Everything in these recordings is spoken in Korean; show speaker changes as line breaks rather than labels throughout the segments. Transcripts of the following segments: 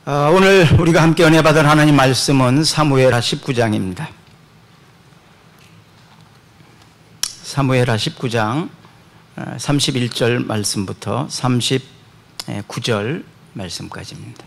오늘 우리가 함께 은혜 받을 하나님 말씀은 사무엘하 19장입니다. 사무엘하 19장 31절 말씀부터 39절 말씀까지입니다.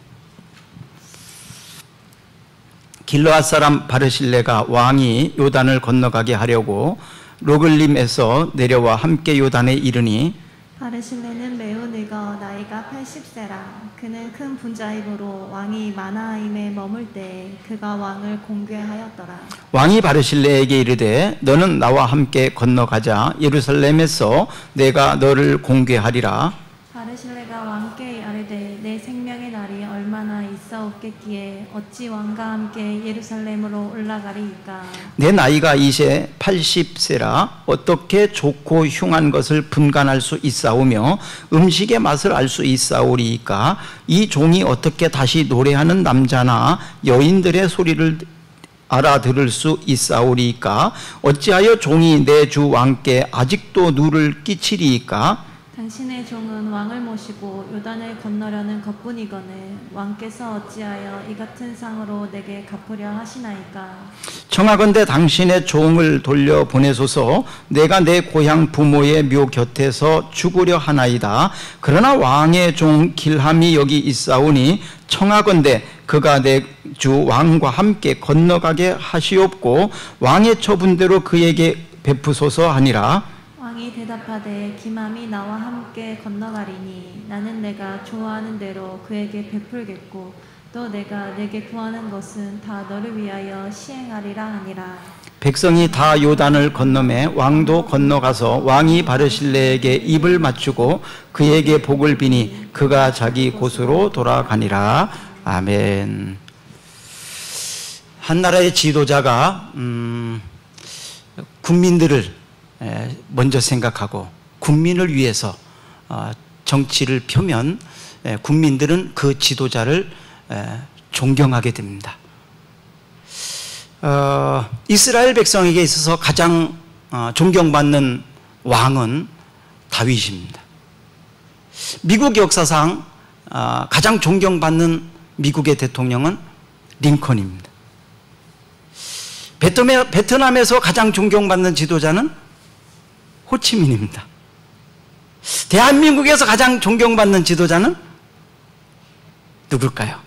길르앗 사람 바르실레가 왕이 요단을 건너가게 하려고 로글림에서 내려와 함께 요단에 이르니
바르실레는 매우 늙어 나이가 80세라. 그는 큰 분자임으로 왕이 마나하임에 머물 때 그가 왕을 공개하였더라.
왕이 바르실레에게 이르되 너는 나와 함께 건너가자. 예루살렘에서 내가 너를 공개하리라.
바르실레가 왕께 아뢰되 내 생명의 날이 얼마나 있사옵겠기에 어찌 왕과 함께 예루살렘으로 올라가리이까.
내 나이가 이제 80세라 어떻게 좋고 흉한 것을 분간할 수 있사오며 음식의 맛을 알 수 있사오리이까. 이 종이 어떻게 다시 노래하는 남자나 여인들의 소리를 알아들을 수 있사오리이까. 어찌하여 종이 내 주 왕께 아직도 누를 끼치리이까.
당신의 종은 왕을 모시고 요단을 건너려는 것뿐이거늘 왕께서 어찌하여 이 같은 상으로 내게 갚으려 하시나이까.
청하건대 당신의 종을 돌려보내소서. 내가 내 고향 부모의 묘 곁에서 죽으려 하나이다. 그러나 왕의 종 길함이 여기 있사오니 청하건대 그가 내 주 왕과 함께 건너가게 하시옵고 왕의 처분대로 그에게 베푸소서 하니라.
왕이 대답하되 기맘이 나와 함께 건너가리니 나는 내가 좋아하는 대로 그에게 베풀겠고 또 내가 내게 구하는 것은 다 너를 위하여 시행하리라 하니라.
백성이 다 요단을 건너매 왕도 건너가서 왕이 바르실레에게 입을 맞추고 그에게 복을 비니 그가 자기 곳으로 돌아가니라. 아멘. 한 나라의 지도자가 국민들을 먼저 생각하고 국민을 위해서 정치를 펴면 국민들은 그 지도자를 존경하게 됩니다. 이스라엘 백성에게 있어서 가장 존경받는 왕은 다윗입니다. 미국 역사상 가장 존경받는 미국의 대통령은 링컨입니다. 베트남에서 가장 존경받는 지도자는 호치민입니다. 대한민국에서 가장 존경받는 지도자는 누굴까요?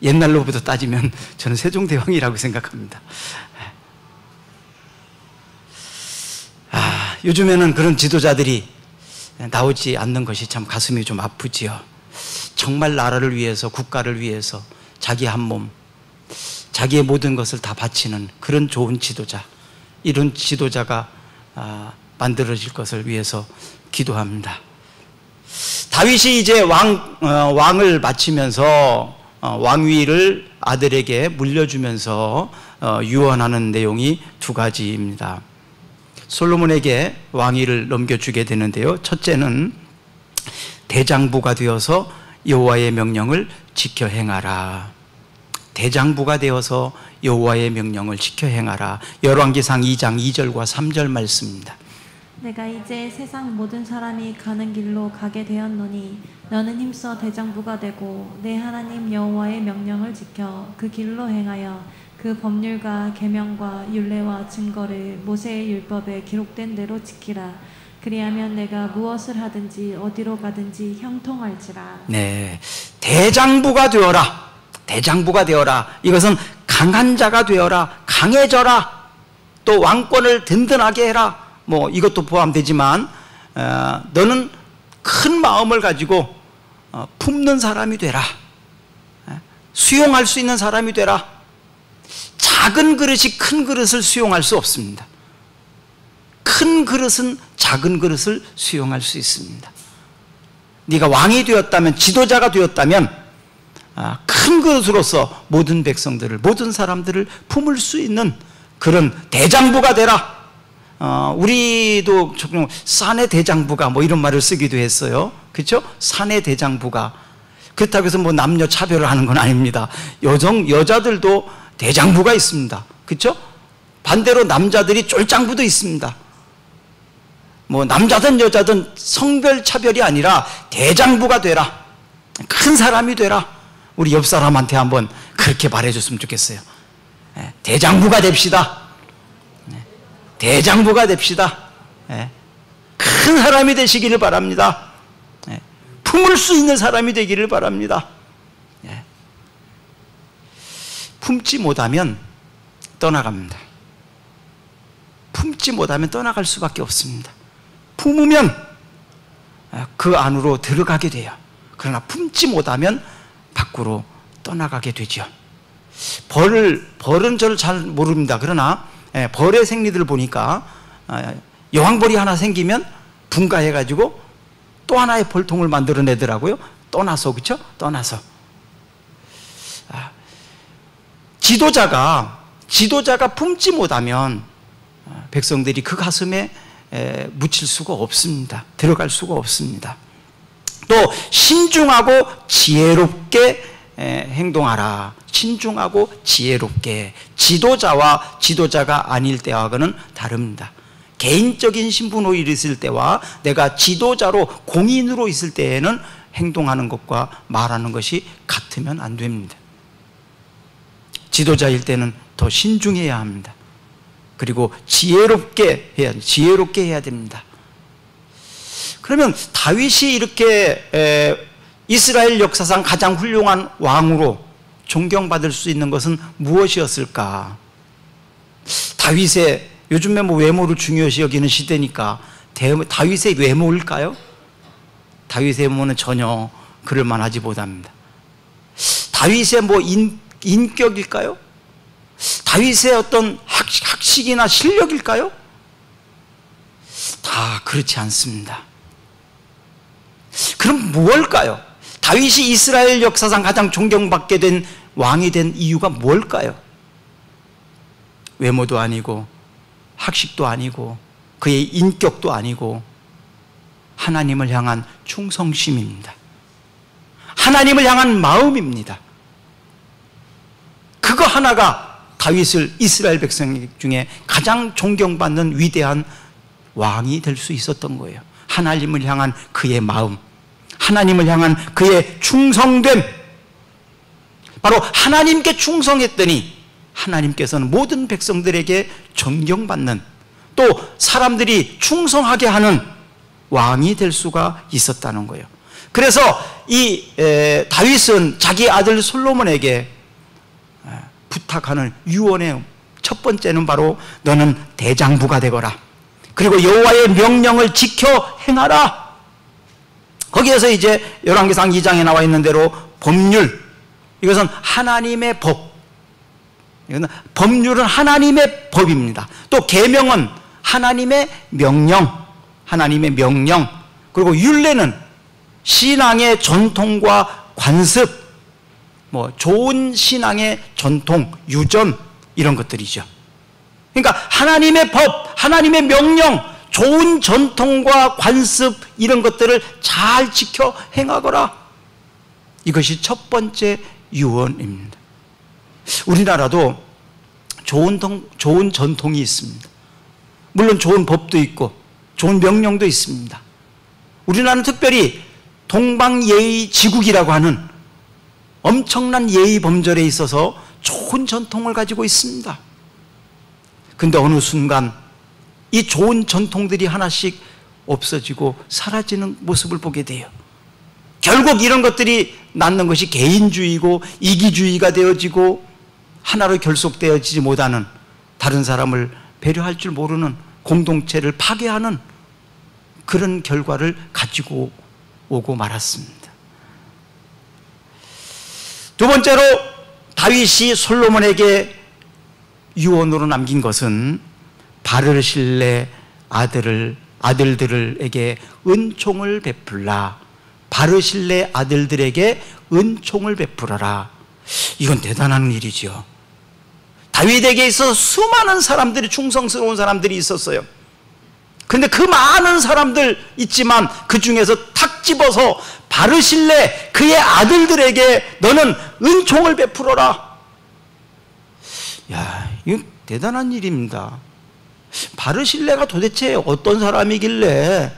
옛날로부터 따지면 저는 세종대왕이라고 생각합니다. 요즘에는 그런 지도자들이 나오지 않는 것이 참 가슴이 좀 아프지요. 정말 나라를 위해서, 국가를 위해서 자기 한 몸, 자기의 모든 것을 다 바치는 그런 좋은 지도자, 이런 지도자가 만들어질 것을 위해서 기도합니다. 다윗이 이제 왕을 마치면서 왕위를 아들에게 물려주면서 유언하는 내용이 두 가지입니다. 솔로몬에게 왕위를 넘겨주게 되는데요. 첫째는 대장부가 되어서 여호와의 명령을 지켜 행하라. 대장부가 되어서 여호와의 명령을 지켜 행하라. 열왕기상 2장 2절과 3절 말씀입니다.
내가 이제 세상 모든 사람이 가는 길로 가게 되었노니 너는 힘써 대장부가 되고 내 하나님 여호와의 명령을 지켜 그 길로 행하여 그 법률과 계명과 율례와 증거를 모세의 율법에 기록된 대로 지키라. 그리하면 내가 무엇을 하든지 어디로 가든지 형통할지라. 네,
대장부가 되어라. 대장부가 되어라. 이것은 강한 자가 되어라. 강해져라. 또 왕권을 든든하게 해라. 뭐 이것도 포함되지만 너는 큰 마음을 가지고 품는 사람이 되라. 수용할 수 있는 사람이 되라. 작은 그릇이 큰 그릇을 수용할 수 없습니다. 큰 그릇은 작은 그릇을 수용할 수 있습니다. 네가 왕이 되었다면, 지도자가 되었다면 큰 그릇으로서 모든 백성들을, 모든 사람들을 품을 수 있는 그런 대장부가 되라. 우리도 사내 대장부가 뭐 이런 말을 쓰기도 했어요. 그렇죠? 사내 대장부가. 그렇다고 해서 뭐 남녀 차별을 하는 건 아닙니다. 여자들도 대장부가 있습니다. 그렇죠? 반대로 남자들이 쫄장부도 있습니다. 뭐 남자든 여자든 성별 차별이 아니라 대장부가 되라. 큰 사람이 되라. 우리 옆 사람한테 한번 그렇게 말해줬으면 좋겠어요. 대장부가 됩시다. 대장부가 됩시다. 큰 사람이 되시기를 바랍니다. 품을 수 있는 사람이 되기를 바랍니다. 품지 못하면 떠나갑니다. 품지 못하면 떠나갈 수밖에 없습니다. 품으면 그 안으로 들어가게 돼요. 그러나 품지 못하면 밖으로 떠나가게 되죠. 벌은 저를 잘 모릅니다. 그러나 벌의 생리들을 보니까 여왕벌이 하나 생기면 분가해가지고 또 하나의 벌통을 만들어내더라고요. 떠나서, 그렇죠? 떠나서. 지도자가 품지 못하면 백성들이 그 가슴에 묻힐 수가 없습니다. 들어갈 수가 없습니다. 또 신중하고 지혜롭게 행동하라. 신중하고 지혜롭게. 지도자와 지도자가 아닐 때와는 다릅니다. 개인적인 신분으로 있을 때와 내가 지도자로 공인으로 있을 때에는 행동하는 것과 말하는 것이 같으면 안 됩니다. 지도자일 때는 더 신중해야 합니다. 그리고 지혜롭게 해야 됩니다. 그러면 다윗이 이렇게 이스라엘 역사상 가장 훌륭한 왕으로 존경받을 수 있는 것은 무엇이었을까? 다윗의, 요즘에 뭐 외모를 중요시 여기는 시대니까 다윗의 외모일까요? 다윗의 외모는 전혀 그럴 만하지 못합니다. 다윗의 뭐 인격일까요? 다윗의 어떤 학식이나 실력일까요? 다 그렇지 않습니다. 그럼 무엇일까요? 다윗이 이스라엘 역사상 가장 존경받게 된 왕이 된 이유가 뭘까요? 외모도 아니고 학식도 아니고 그의 인격도 아니고 하나님을 향한 충성심입니다. 하나님을 향한 마음입니다. 그거 하나가 다윗을 이스라엘 백성 중에 가장 존경받는 위대한 왕이 될 수 있었던 거예요. 하나님을 향한 그의 마음, 하나님을 향한 그의 충성됨. 바로 하나님께 충성했더니 하나님께서는 모든 백성들에게 존경받는, 또 사람들이 충성하게 하는 왕이 될 수가 있었다는 거예요. 그래서 이 다윗은 자기 아들 솔로몬에게 부탁하는 유언의 첫 번째는 바로 너는 대장부가 되거라. 그리고 여호와의 명령을 지켜 행하라. 거기에서 이제 열왕기상 2장에 나와 있는 대로 법률, 이것은 하나님의 법. 법률은 하나님의 법입니다. 또 계명은 하나님의 명령, 하나님의 명령. 그리고 율례는 신앙의 전통과 관습, 뭐 좋은 신앙의 전통, 유전, 이런 것들이죠. 그러니까 하나님의 법, 하나님의 명령, 좋은 전통과 관습, 이런 것들을 잘 지켜 행하거라. 이것이 첫 번째 유언입니다. 우리나라도 좋은 전통이 있습니다. 물론 좋은 법도 있고 좋은 명령도 있습니다. 우리나라는 특별히 동방예의지국이라고 하는 엄청난 예의 범절에 있어서 좋은 전통을 가지고 있습니다. 근데 어느 순간 이 좋은 전통들이 하나씩 없어지고 사라지는 모습을 보게 돼요. 결국 이런 것들이 낳는 것이 개인주의고 이기주의가 되어지고 하나로 결속되어지지 못하는, 다른 사람을 배려할 줄 모르는, 공동체를 파괴하는 그런 결과를 가지고 오고 말았습니다. 두 번째로 다윗이 솔로몬에게 유언으로 남긴 것은 바르실레 아들들에게 은총을 베풀라. 바르실레 아들들에게 은총을 베풀어라. 이건 대단한 일이죠. 다윗에게 있어서 수많은 사람들이, 충성스러운 사람들이 있었어요. 그런데 그 많은 사람들 있지만 그 중에서 탁 집어서 바르실레 그의 아들들에게 너는 은총을 베풀어라. 야, 이거 대단한 일입니다. 바르실레가 도대체 어떤 사람이길래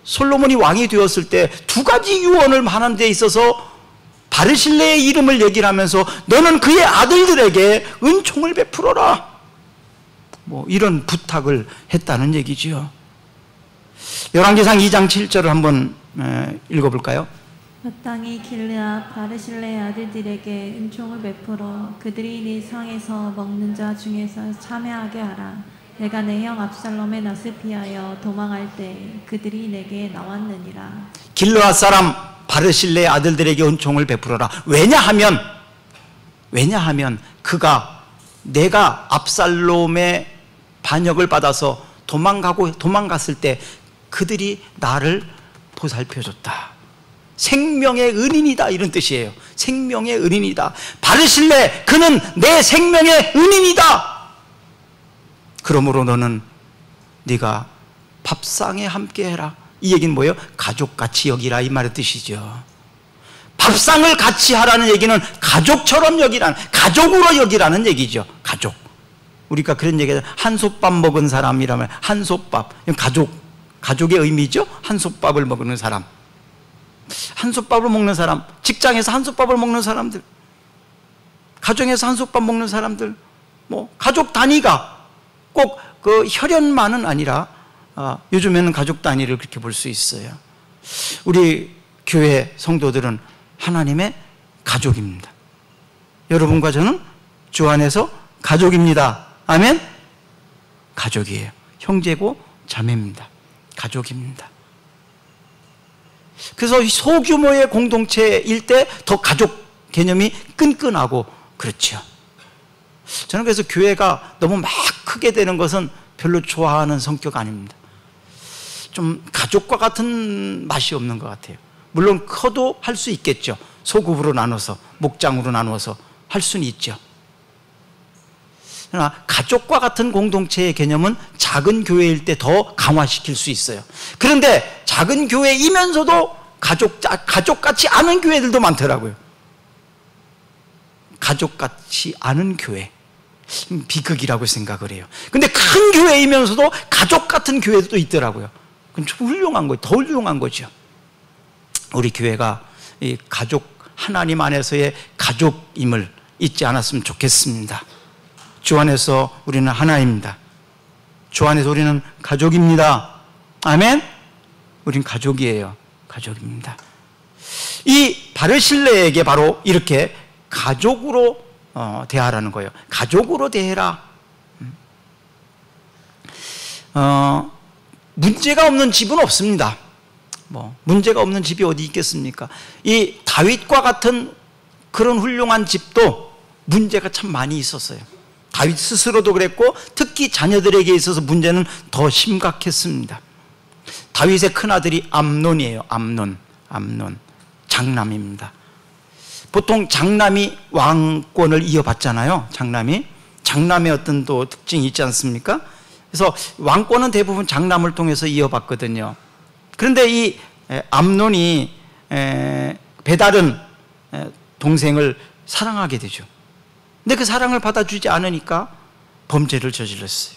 솔로몬이 왕이 되었을 때 두 가지 유언을 하는 데 있어서 바르실레의 이름을 얘기를 하면서 너는 그의 아들들에게 은총을 베풀어라, 뭐 이런 부탁을 했다는 얘기지요. 열왕기상 2장 7절을 한번 읽어볼까요?
마땅히 길르앗 바르실레의 아들들에게 은총을 베풀어 그들이 네 상에서 먹는 자 중에서 참여하게 하라. 내가 내 형 압살롬의 낯을 피하여 도망할 때 그들이 내게 나왔느니라.
길르앗 사람 바르실레의 아들들에게 은총을 베풀어라. 왜냐하면 내가 압살롬의 반역을 받아서 도망갔을 때 그들이 나를 보살펴줬다. 생명의 은인이다, 이런 뜻이에요. 생명의 은인이다. 바르실레, 그는 내 생명의 은인이다. 그러므로 너는 네가 밥상에 함께 해라. 이 얘기는 뭐예요? 가족같이 여기라, 이 말의 뜻이죠. 밥상을 같이 하라는 얘기는 가족처럼 여기라는, 가족으로 여기라는 얘기죠. 가족. 우리가 그런 얘기를 한솥밥 먹은 사람이라면 한솥밥, 가족의 의미죠. 한솥밥을 먹는 사람, 한솥밥을 먹는 사람, 직장에서 한솥밥을 먹는 사람들, 가정에서 한솥밥 먹는 사람들, 뭐 가족 단위가 꼭 그 혈연만은 아니라 요즘에는 가족 단위를 그렇게 볼 수 있어요. 우리 교회 성도들은 하나님의 가족입니다. 여러분과 저는 주 안에서 가족입니다. 아멘? 가족이에요. 형제고 자매입니다. 가족입니다. 그래서 소규모의 공동체일 때 더 가족 개념이 끈끈하고 그렇죠. 저는 그래서 교회가 너무 막 크게 되는 것은 별로 좋아하는 성격 아닙니다. 좀 가족과 같은 맛이 없는 것 같아요. 물론 커도 할 수 있겠죠. 소급으로 나눠서, 목장으로 나눠서 할 수는 있죠. 그러나 가족과 같은 공동체의 개념은 작은 교회일 때 더 강화시킬 수 있어요. 그런데 작은 교회이면서도 가족같이 않은 교회들도 많더라고요. 가족같이 않은 교회, 비극이라고 생각을 해요. 근데 큰 교회이면서도 가족 같은 교회도 있더라고요. 그건 좀 훌륭한 거예요. 더 훌륭한 거죠. 우리 교회가 이 가족, 하나님 안에서의 가족임을 잊지 않았으면 좋겠습니다. 주 안에서 우리는 하나입니다. 주 안에서 우리는 가족입니다. 아멘? 우린 가족이에요. 가족입니다. 이 바르실레에게 바로 이렇게 가족으로 대하라는 거예요. 가족으로 대해라. 문제가 없는 집은 없습니다. 문제가 없는 집이 어디 있겠습니까? 이 다윗과 같은 그런 훌륭한 집도 문제가 참 많이 있었어요. 다윗 스스로도 그랬고 특히 자녀들에게 있어서 문제는 더 심각했습니다. 다윗의 큰아들이 암논이에요. 암논. 장남입니다. 보통 장남이 왕권을 이어받잖아요. 장남의 어떤 또 특징이 있지 않습니까? 그래서 왕권은 대부분 장남을 통해서 이어받거든요. 그런데 이 암논이 베다른 동생을 사랑하게 되죠. 근데 그 사랑을 받아주지 않으니까 범죄를 저질렀어요.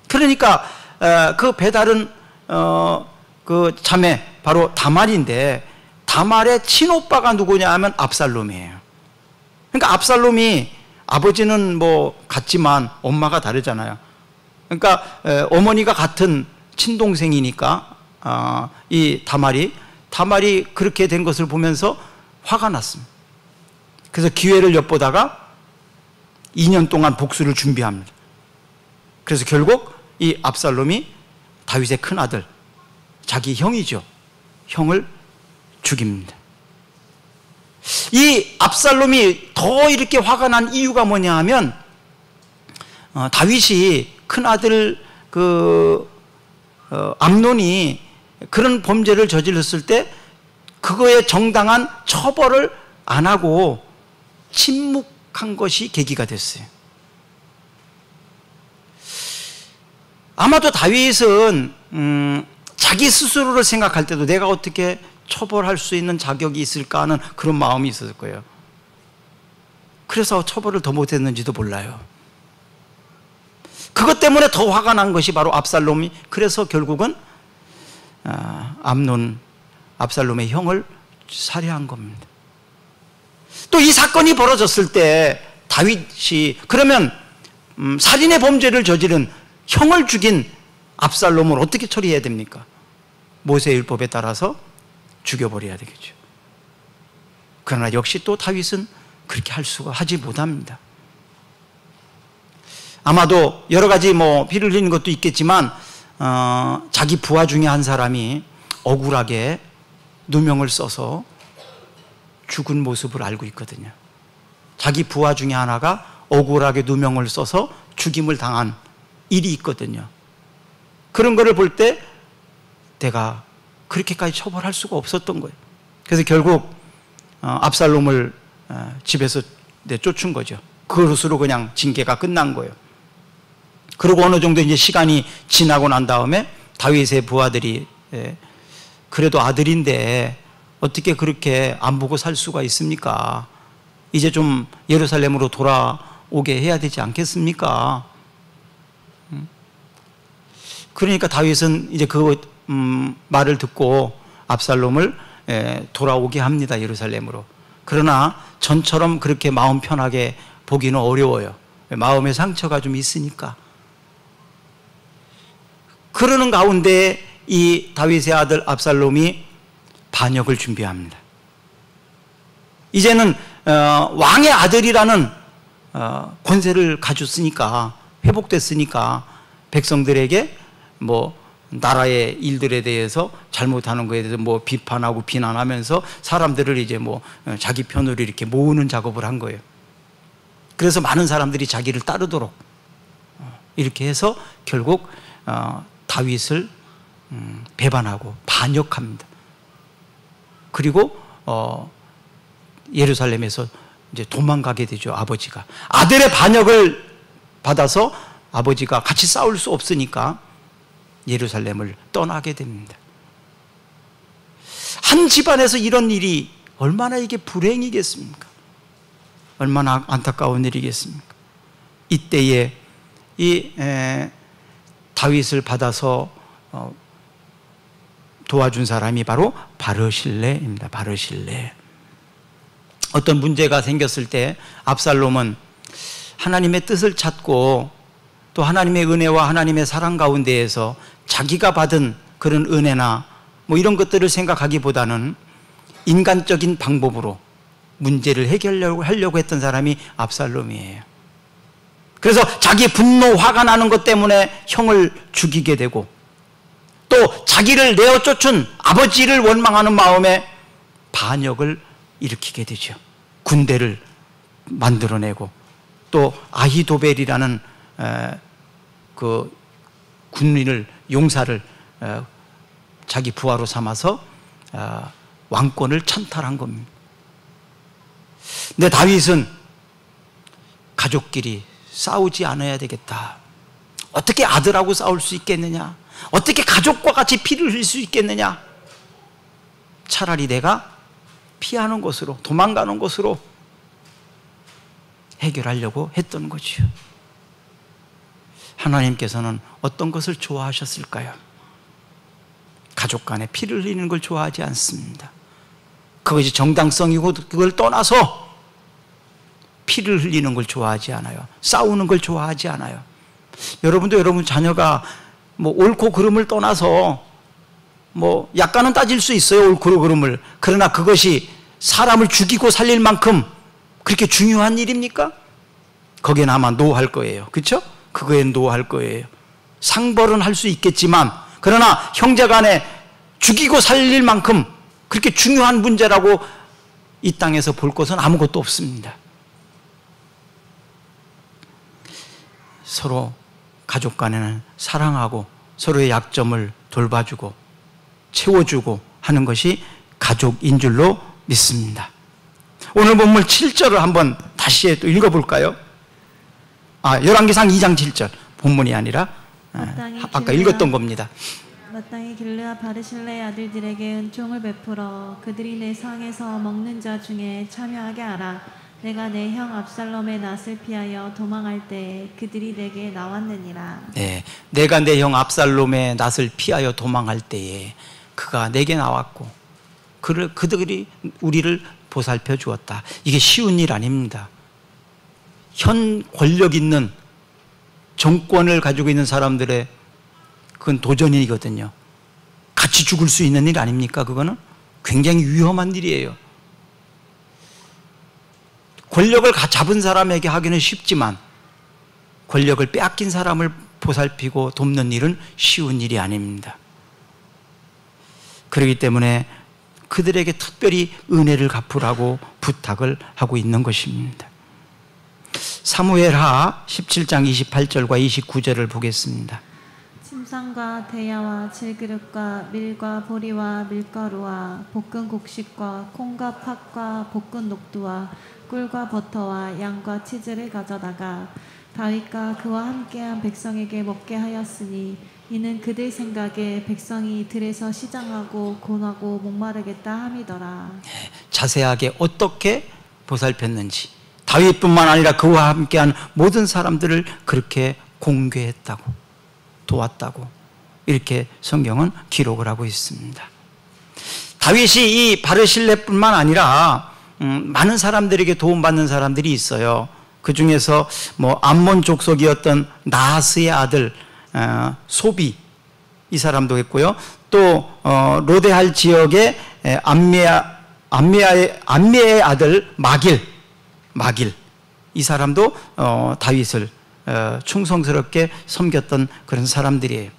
그러니까 그 베다른 그 자매 바로 다말인데, 다말의 친오빠가 누구냐 하면 압살롬이에요. 그러니까 압살롬이, 아버지는 뭐 같지만 엄마가 다르잖아요. 그러니까 어머니가 같은 친동생이니까 이 다말이 그렇게 된 것을 보면서 화가 났습니다. 그래서 기회를 엿보다가 2년 동안 복수를 준비합니다. 그래서 결국 이 압살롬이 다윗의 큰아들, 자기 형이죠, 형을 죽입니다. 이 압살롬이 더 이렇게 화가 난 이유가 뭐냐 하면 다윗이 큰아들 암논이 그런 범죄를 저질렀을 때 그거에 정당한 처벌을 안 하고 침묵한 것이 계기가 됐어요. 아마도 다윗은 자기 스스로를 생각할 때도 내가 어떻게 처벌할 수 있는 자격이 있을까 하는 그런 마음이 있었을 거예요. 그래서 처벌을 더 못했는지도 몰라요. 그것 때문에 더 화가 난 것이 바로 압살롬이, 그래서 결국은 압살롬의 형을 살해한 겁니다. 또 이 사건이 벌어졌을 때 다윗이 그러면 살인의 범죄를 저지른 형을 죽인 압살롬을 어떻게 처리해야 됩니까? 모세율법에 따라서 죽여버려야 되겠죠. 그러나 역시 또 다윗은 그렇게 하지 못합니다. 아마도 여러 가지 피를 흘리는 것도 있겠지만 자기 부하 중에 한 사람이 억울하게 누명을 써서 죽은 모습을 알고 있거든요. 자기 부하 중에 하나가 억울하게 누명을 써서 죽임을 당한 일이 있거든요. 그런 거를 볼 때 내가 그렇게까지 처벌할 수가 없었던 거예요. 그래서 결국 압살롬을 집에서 내쫓은 거죠. 그것으로 그냥 징계가 끝난 거예요. 그리고 어느 정도 이제 시간이 지나고 난 다음에 다윗의 부하들이 그래도 아들인데 어떻게 그렇게 안 보고 살 수가 있습니까? 이제 좀 예루살렘으로 돌아오게 해야 되지 않겠습니까? 그러니까 다윗은 이제 그 말을 듣고 압살롬을 돌아오게 합니다. 예루살렘으로. 그러나 전처럼 그렇게 마음 편하게 보기는 어려워요. 마음의 상처가 좀 있으니까. 그러는 가운데 이 다윗의 아들 압살롬이 반역을 준비합니다. 이제는 왕의 아들이라는 권세를 가졌으니까, 회복됐으니까 백성들에게 나라의 일들에 대해서 잘못하는 것에 대해서 비판하고 비난하면서 사람들을 이제 자기 편으로 이렇게 모으는 작업을 한 거예요. 그래서 많은 사람들이 자기를 따르도록 이렇게 해서 결국 다윗을 배반하고 반역합니다. 그리고 예루살렘에서 이제 도망가게 되죠. 아버지가 아들의 반역을 받아서 아버지가 같이 싸울 수 없으니까 예루살렘을 떠나게 됩니다. 한 집안에서 이런 일이 얼마나 이게 불행이겠습니까? 얼마나 안타까운 일이겠습니까? 이때에 이 다윗을 받아서 도와준 사람이 바로 바르실레입니다. 바르실레. 어떤 문제가 생겼을 때 압살롬은 하나님의 뜻을 찾고 또 하나님의 은혜와 하나님의 사랑 가운데에서 자기가 받은 그런 은혜나 이런 것들을 생각하기보다는 인간적인 방법으로 문제를 해결하려고 했던 사람이 압살롬이에요. 그래서 자기 분노, 화가 나는 것 때문에 형을 죽이게 되고 또 자기를 내어 쫓은 아버지를 원망하는 마음에 반역을 일으키게 되죠. 군대를 만들어내고 또 아히도벨이라는 그 군인을, 용사를 자기 부하로 삼아서 왕권을 찬탈한 겁니다. 근데 다윗은 가족끼리 싸우지 않아야 되겠다. 어떻게 아들하고 싸울 수 있겠느냐? 어떻게 가족과 같이 피를 흘릴 수 있겠느냐? 차라리 내가 피하는 것으로, 도망가는 것으로 해결하려고 했던 거죠. 하나님께서는 어떤 것을 좋아하셨을까요? 가족 간에 피를 흘리는 걸 좋아하지 않습니다. 그것이 정당성이고 그걸 떠나서 피를 흘리는 걸 좋아하지 않아요. 싸우는 걸 좋아하지 않아요. 여러분도 여러분 자녀가 옳고 그름을 떠나서 약간은 따질 수 있어요. 옳고 그름을. 그러나 그것이 사람을 죽이고 살릴 만큼 그렇게 중요한 일입니까? 거기엔 아마 노할 거예요. 그렇죠? 그거엔 노할 거예요. 상벌은 할 수 있겠지만 그러나 형제간에 죽이고 살릴 만큼 그렇게 중요한 문제라고 이 땅에서 볼 것은 아무것도 없습니다. 서로 가족 간에는 사랑하고 서로의 약점을 돌봐주고 채워주고 하는 것이 가족인 줄로 믿습니다. 오늘 본문 7절을 한번 다시 또 읽어볼까요? 열왕기상 2장 7절 본문이 아니라 아까 읽었던 겁니다.
마땅히 길르앗 바르실레의 아들들에게 은총을 베풀어 그들이 내 상에서 먹는 자 중에 참여하게 하라. 내가 내 형 압살롬의 낯을 피하여 도망할 때 그들이 내게 나왔느니라.
네, 내가 내 형 압살롬의 낯을 피하여 도망할 때에 그가 내게 나왔고 그들이 우리를 보살펴 주었다. 이게 쉬운 일 아닙니다. 현 권력 있는 정권을 가지고 있는 사람들의 그건 도전이거든요. 같이 죽을 수 있는 일 아닙니까? 그거는 굉장히 위험한 일이에요. 권력을 잡은 사람에게 하기는 쉽지만 권력을 빼앗긴 사람을 보살피고 돕는 일은 쉬운 일이 아닙니다. 그렇기 때문에 그들에게 특별히 은혜를 갚으라고 부탁을 하고 있는 것입니다. 사무엘하 17장 28절과 29절을 보겠습니다.
침상과 대야와 질그릇과 밀과 보리와 밀가루와 볶은 곡식과 콩과 팥과 볶은 녹두와 꿀과 버터와 양과 치즈를 가져다가 다윗과 그와 함께한 백성에게 먹게 하였으니 이는 그들 생각에 백성이 들에서 시장하고 곤하고 목마르겠다 함이더라.
자세하게 어떻게 보살폈는지, 다윗뿐만 아니라 그와 함께한 모든 사람들을 그렇게 공개했다고, 도왔다고 이렇게 성경은 기록을 하고 있습니다. 다윗이 이 바르실레뿐만 아니라 많은 사람들에게 도움받는 사람들이 있어요. 그 중에서 암몬 족속이었던 나하스의 아들 소비, 이 사람도 했고요. 또 로데할 지역의 암미아의 아들 마길, 이 사람도 다윗을 충성스럽게 섬겼던 그런 사람들이에요.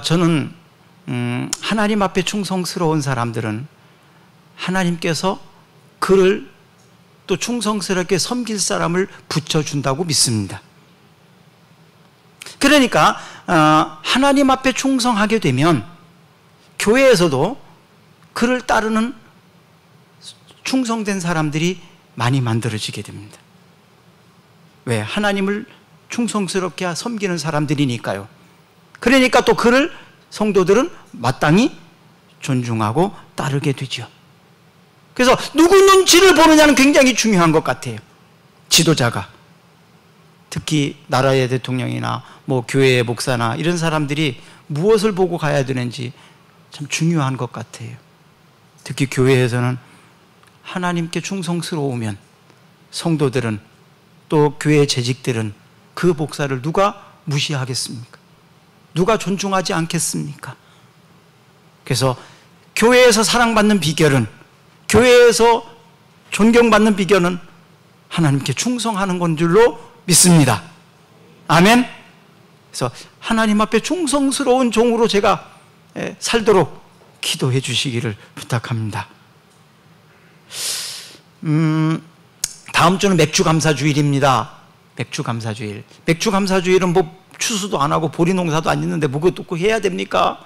저는 하나님 앞에 충성스러운 사람들은 하나님께서 그를 또 충성스럽게 섬길 사람을 붙여준다고 믿습니다. 그러니까 하나님 앞에 충성하게 되면 교회에서도 그를 따르는 충성된 사람들이 많이 만들어지게 됩니다. 왜? 하나님을 충성스럽게 섬기는 사람들이니까요. 그러니까 또 그를 성도들은 마땅히 존중하고 따르게 되죠. 그래서 누구 눈치를 보느냐는 굉장히 중요한 것 같아요. 지도자가, 특히 나라의 대통령이나 교회의 목사나 이런 사람들이 무엇을 보고 가야 되는지 참 중요한 것 같아요. 특히 교회에서는 하나님께 충성스러우면 성도들은 또 교회 재직들은 그 목사를 누가 무시하겠습니까? 누가 존중하지 않겠습니까? 그래서 교회에서 사랑받는 비결은, 교회에서 존경받는 비결은 하나님께 충성하는 건 줄로 믿습니다. 아멘. 그래서 하나님 앞에 충성스러운 종으로 제가 살도록 기도해 주시기를 부탁합니다. 다음 주는 맥주감사주일입니다. 맥주감사주일. 맥주감사주일은 추수도 안 하고 보리 농사도 안 짓는데 그것도 꼭 해야 됩니까?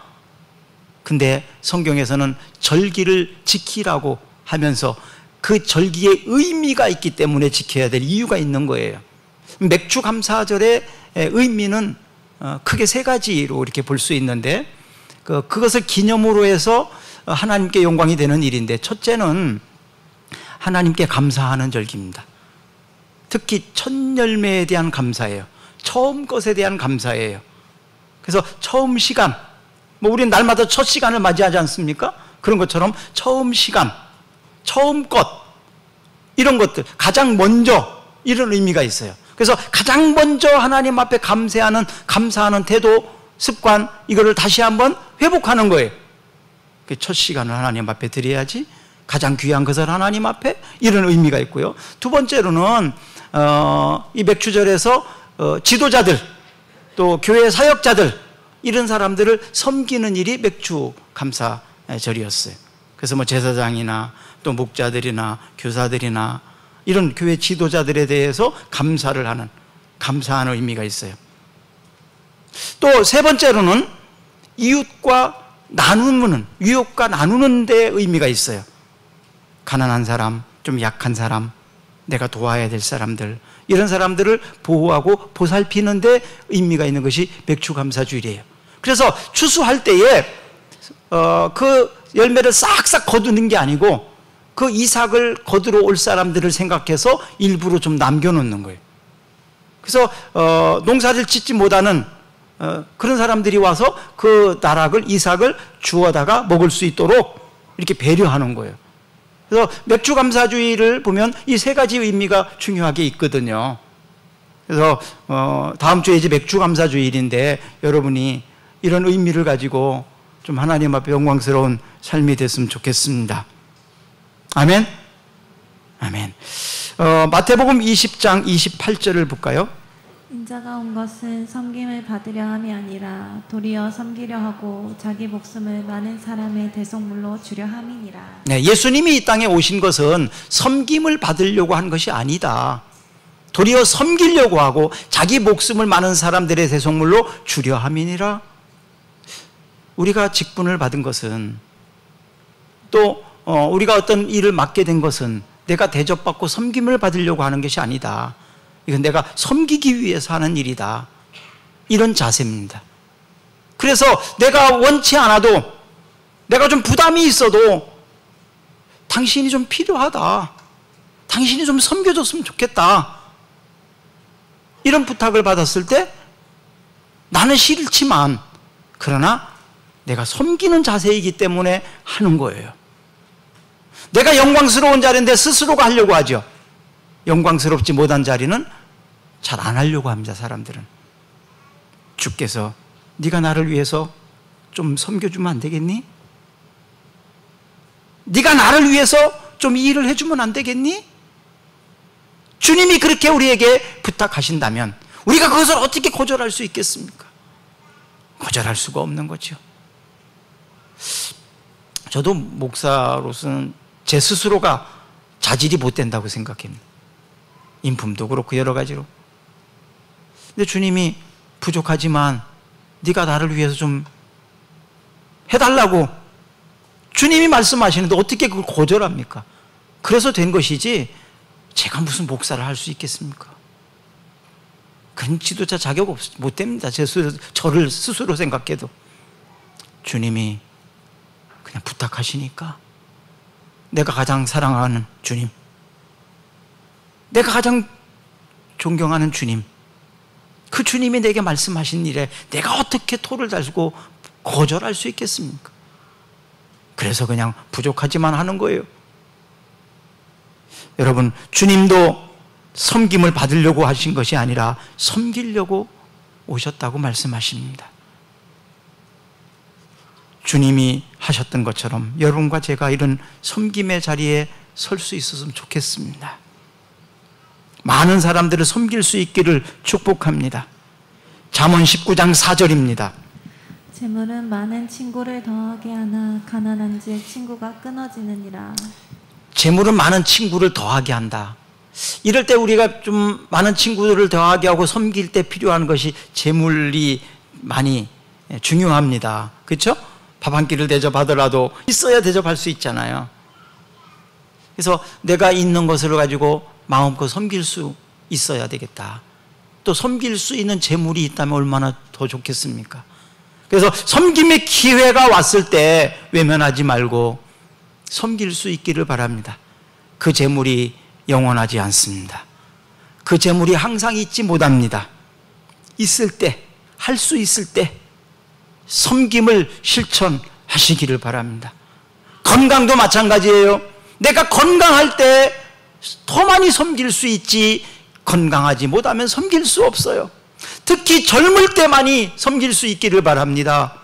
근데 성경에서는 절기를 지키라고 하면서 그 절기의 의미가 있기 때문에 지켜야 될 이유가 있는 거예요. 맥주감사절의 의미는 크게 세 가지로 이렇게 볼 수 있는데, 그것을 기념으로 해서 하나님께 영광이 되는 일인데, 첫째는 하나님께 감사하는 절기입니다. 특히 첫 열매에 대한 감사예요. 처음 것에 대한 감사예요. 그래서 처음 시간, 우리는 날마다 첫 시간을 맞이하지 않습니까? 그런 것처럼 처음 시간, 처음 것, 이런 것들, 가장 먼저, 이런 의미가 있어요. 그래서 가장 먼저 하나님 앞에 감사하는 태도, 습관, 이거를 다시 한번 회복하는 거예요. 첫 시간을 하나님 앞에 드려야지, 가장 귀한 것을 하나님 앞에, 이런 의미가 있고요. 두 번째로는 이 맥주절에서 지도자들, 또 교회 사역자들, 이런 사람들을 섬기는 일이 맥주 감사절이었어요. 그래서 제사장이나 또 목자들이나 교사들이나 이런 교회 지도자들에 대해서 감사하는 의미가 있어요. 또 세 번째로는 이웃과 나누는 데 의미가 있어요. 가난한 사람, 좀 약한 사람, 내가 도와야 될 사람들, 이런 사람들을 보호하고 보살피는 데 의미가 있는 것이 맥주감사주일이에요. 그래서 추수할 때에 그 열매를 싹싹 거두는 게 아니고 그 이삭을 거두러 올 사람들을 생각해서 일부러 좀 남겨놓는 거예요. 그래서 농사를 짓지 못하는 그런 사람들이 와서 그 나락을, 이삭을 주워다가 먹을 수 있도록 이렇게 배려하는 거예요. 그래서 맥주감사주의를 보면 이 세 가지 의미가 중요하게 있거든요. 그래서 다음 주에 이제 맥주감사주일인데 여러분이 이런 의미를 가지고 좀 하나님 앞에 영광스러운 삶이 됐으면 좋겠습니다. 아멘? 아멘. 마태복음 20장 28절을 볼까요?
인자가 온 것은 섬김을 받으려 함이 아니라 도리어 섬기려 하고 자기 목숨을 많은 사람의 대속물로 주려 함이니라.
네, 예수님이 이 땅에 오신 것은 섬김을 받으려고 한 것이 아니다. 도리어 섬기려고 하고 자기 목숨을 많은 사람들의 대속물로 주려 함이니라. 우리가 직분을 받은 것은, 또 우리가 어떤 일을 맡게 된 것은 내가 대접받고 섬김을 받으려고 하는 것이 아니다. 이건 내가 섬기기 위해서 하는 일이다. 이런 자세입니다. 그래서 내가 원치 않아도, 내가 좀 부담이 있어도 당신이 좀 필요하다, 당신이 좀 섬겨줬으면 좋겠다, 이런 부탁을 받았을 때 나는 싫지만 그러나 내가 섬기는 자세이기 때문에 하는 거예요. 내가 영광스러운 자리인데 스스로가 하려고 하죠. 영광스럽지 못한 자리는 잘 안 하려고 합니다. 사람들은. 주께서 네가 나를 위해서 좀 섬겨주면 안 되겠니? 네가 나를 위해서 좀 이 일을 해주면 안 되겠니? 주님이 그렇게 우리에게 부탁하신다면 우리가 그것을 어떻게 거절할 수 있겠습니까? 거절할 수가 없는 거죠. 저도 목사로서는 제 스스로가 자질이 못 된다고 생각합니다. 인품도 그렇고 여러 가지로. 근데 주님이 부족하지만 네가 나를 위해서 좀 해달라고 주님이 말씀하시는데 어떻게 그걸 거절합니까? 그래서 된 것이지 제가 무슨 목사를 할 수 있겠습니까? 그런 지도자 자격 못 됩니다. 저를 스스로 생각해도. 주님이 그냥 부탁하시니까, 내가 가장 사랑하는 주님, 내가 가장 존경하는 주님, 그 주님이 내게 말씀하신 일에 내가 어떻게 토를 달고 거절할 수 있겠습니까? 그래서 그냥 부족하지만 하는 거예요. 여러분, 주님도 섬김을 받으려고 하신 것이 아니라 섬기려고 오셨다고 말씀하십니다. 주님이 하셨던 것처럼 여러분과 제가 이런 섬김의 자리에 설 수 있었으면 좋겠습니다. 많은 사람들을 섬길 수 있기를 축복합니다. 잠언 19장 4절입니다.
재물은 많은 친구를 더하게 하나 가난한즉 친구가 끊어지느니라.
재물은 많은 친구를 더하게 한다. 이럴 때 우리가 좀 많은 친구들을 더하게 하고 섬길 때 필요한 것이 재물이 많이 중요합니다. 그렇죠? 밥 한 끼를 대접하더라도 있어야 대접할 수 있잖아요. 그래서 내가 있는 것을 가지고 마음껏 섬길 수 있어야 되겠다. 또 섬길 수 있는 재물이 있다면 얼마나 더 좋겠습니까? 그래서 섬김의 기회가 왔을 때 외면하지 말고 섬길 수 있기를 바랍니다. 그 재물이 영원하지 않습니다. 그 재물이 항상 있지 못합니다. 있을 때, 할 수 있을 때 섬김을 실천하시기를 바랍니다. 건강도 마찬가지예요. 내가 건강할 때 더 많이 섬길 수 있지, 건강하지 못하면 섬길 수 없어요. 특히 젊을 때만이 섬길 수 있기를 바랍니다.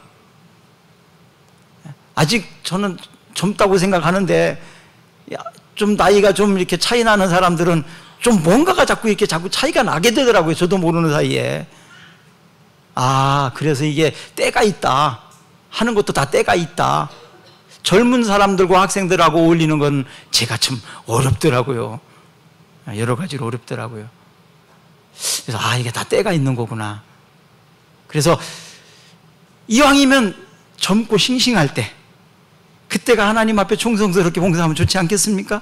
아직 저는 젊다고 생각하는데 좀 나이가 좀 이렇게 차이 나는 사람들은 좀 뭔가가 자꾸 차이가 나게 되더라고요. 저도 모르는 사이에. 아, 그래서 이게 때가 있다 하는 것도 다 때가 있다. 젊은 사람들과 학생들하고 어울리는 건 제가 참 어렵더라고요. 여러 가지로 어렵더라고요. 그래서 이게 다 때가 있는 거구나. 그래서 이왕이면 젊고 싱싱할 때, 그때가 하나님 앞에 충성스럽게 봉사하면 좋지 않겠습니까?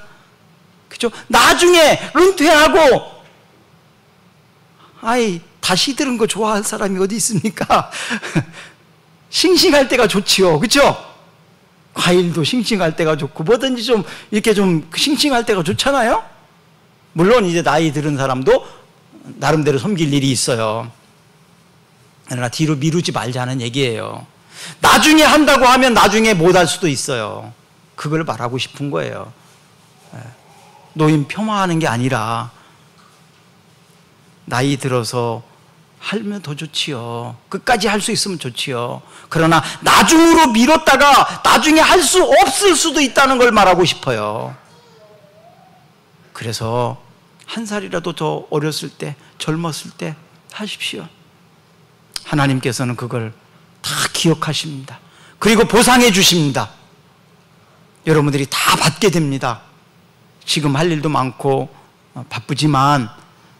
그죠? 나중에 은퇴하고 다시 들은 거 좋아할 사람이 어디 있습니까? 싱싱할 때가 좋지요. 그죠? 과일도 싱싱할 때가 좋고 뭐든지 좀 이렇게 좀 싱싱할 때가 좋잖아요. 물론 이제 나이 들은 사람도 나름대로 섬길 일이 있어요. 그러나 뒤로 미루지 말자는 얘기예요. 나중에 한다고 하면 나중에 못 할 수도 있어요. 그걸 말하고 싶은 거예요. 노인 폄하하는 게 아니라 나이 들어서 하면 더 좋지요. 끝까지 할 수 있으면 좋지요. 그러나 나중으로 미뤘다가 나중에 할 수 없을 수도 있다는 걸 말하고 싶어요. 그래서 한 살이라도 더 어렸을 때, 젊었을 때 하십시오. 하나님께서는 그걸 다 기억하십니다. 그리고 보상해 주십니다. 여러분들이 다 받게 됩니다. 지금 할 일도 많고 바쁘지만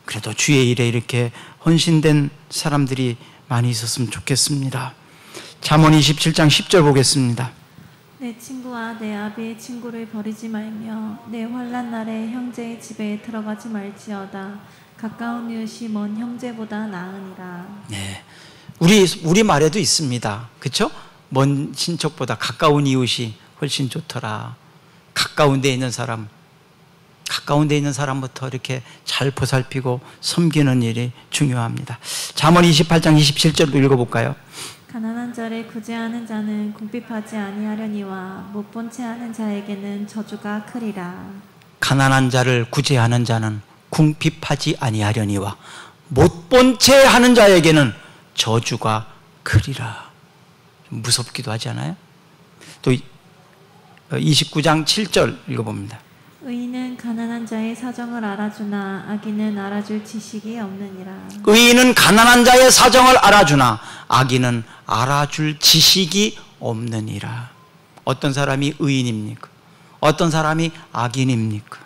그래도 주의 일에 이렇게 헌신된 사람들이 많이 있었으면 좋겠습니다. 잠언 27장 10절 보겠습니다.
내 친구와 내 아비의 친구를 버리지 말며 내 환난 날에 형제의 집에 들어가지 말지어다. 가까운 이웃이 먼 형제보다 나으니라.
네, 우리 말에도 있습니다. 그렇죠? 먼 친척보다 가까운 이웃이 훨씬 좋더라. 가까운 데 있는 사람부터 이렇게 잘 보살피고 섬기는 일이 중요합니다. 잠언 28장 27절도 읽어볼까요?
가난한 자를 구제하는 자는 궁핍하지 아니하려니와 못 본 채 하는 자에게는 저주가 크리라. 가난한
자를 구제하는 자는 궁핍하지 아니하려니와 못 본 채 하는 자에게는 저주가 크리라. 좀 무섭기도 하지 않아요? 또 29장 7절 읽어봅니다.
의인은 가난한 자의 사정을 알아주나 악인은 알아줄 지식이 없느니라.
의인은 가난한 자의 사정을 알아주나 악인은 알아줄 지식이 없느니라. 어떤 사람이 의인입니까? 어떤 사람이 악인입니까?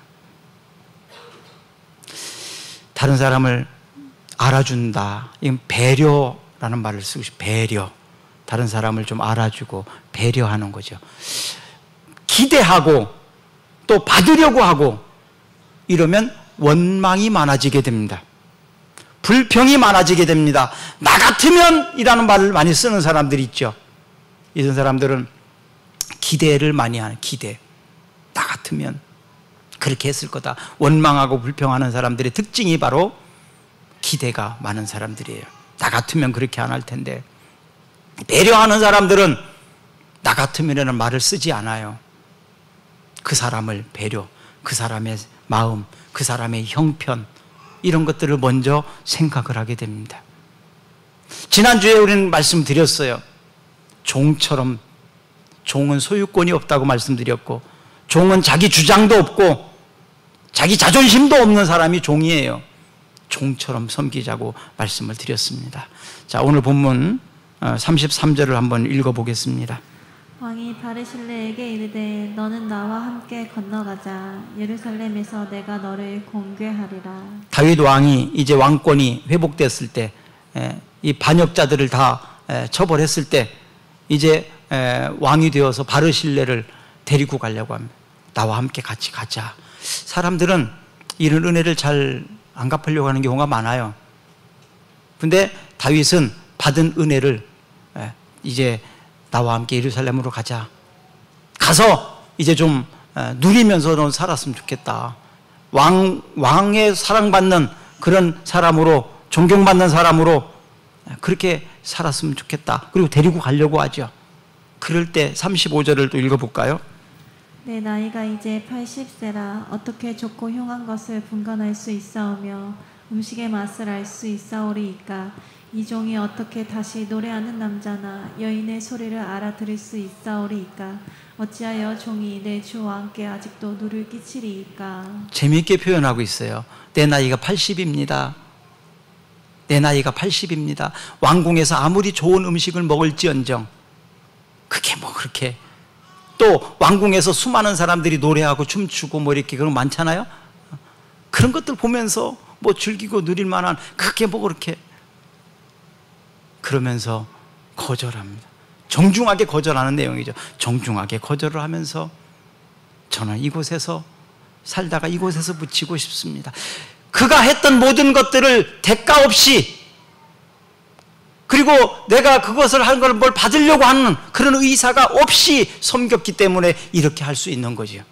다른 사람을 알아준다. 이건 배려라는 말을 쓰고 싶어요. 배려. 다른 사람을 좀 알아주고 배려하는 거죠. 기대하고 또 받으려고 하고 이러면 원망이 많아지게 됩니다. 불평이 많아지게 됩니다. 나 같으면 이라는 말을 많이 쓰는 사람들이 있죠. 이런 사람들은 기대를 많이 하는 기대. 나 같으면 그렇게 했을 거다. 원망하고 불평하는 사람들의 특징이 바로 기대가 많은 사람들이에요. 나 같으면 그렇게 안 할 텐데. 배려하는 사람들은 나 같으면이라는 말을 쓰지 않아요. 그 사람을 배려, 그 사람의 마음, 그 사람의 형편 이런 것들을 먼저 생각을 하게 됩니다. 지난주에 우리는 말씀드렸어요. 종처럼 종은 소유권이 없다고 말씀드렸고 종은 자기 주장도 없고 자기 자존심도 없는 사람이 종이에요. 종처럼 섬기자고 말씀을 드렸습니다. 자, 오늘 본문 33절을 한번 읽어보겠습니다.
왕이 바르실레에게 이르되 너는 나와 함께 건너가자. 예루살렘에서 내가 너를 공개하리라. 다윗
왕이 이제 왕권이 회복됐을 때, 이 반역자들을 다 처벌했을 때 이제 왕이 되어서 바르실레를 데리고 가려고 합니다. 나와 함께 같이 가자. 사람들은 이런 은혜를 잘 안 갚으려고 하는 경우가 많아요. 근데 다윗은 받은 은혜를 이제 나와 함께 예루살렘으로 가자. 가서 이제 좀 누리면서 넌 살았으면 좋겠다. 왕의 사랑받는 그런 사람으로, 존경받는 사람으로 그렇게 살았으면 좋겠다. 그리고 데리고 가려고 하죠. 그럴 때 35절을 또 읽어볼까요?
내 나이가 이제 80세라 어떻게 좋고 흉한 것을 분간할 수 있사오며 음식의 맛을 알 수 있사오리이까. 이 종이 어떻게 다시 노래하는 남자나 여인의 소리를 알아들을 수 있사오리이까. 어찌하여 종이 내 주 왕께 아직도 누를 끼치리이까.
재미있게 표현하고 있어요. 내 나이가 80입니다. 내 나이가 80입니다. 왕궁에서 아무리 좋은 음식을 먹을지언정 그게 뭐 그렇게, 또 왕궁에서 수많은 사람들이 노래하고 춤추고 뭐 이렇게 그런 거 많잖아요. 그런 것들 보면서 뭐 즐기고 누릴 만한 그게 뭐 그렇게, 그러면서 거절합니다. 정중하게 거절하는 내용이죠. 정중하게 거절을 하면서 저는 이곳에서 살다가 이곳에서 묻히고 싶습니다. 그가 했던 모든 것들을 대가 없이, 그리고 내가 그것을 한 걸 뭘 받으려고 하는 그런 의사가 없이 섬겼기 때문에 이렇게 할 수 있는 거죠.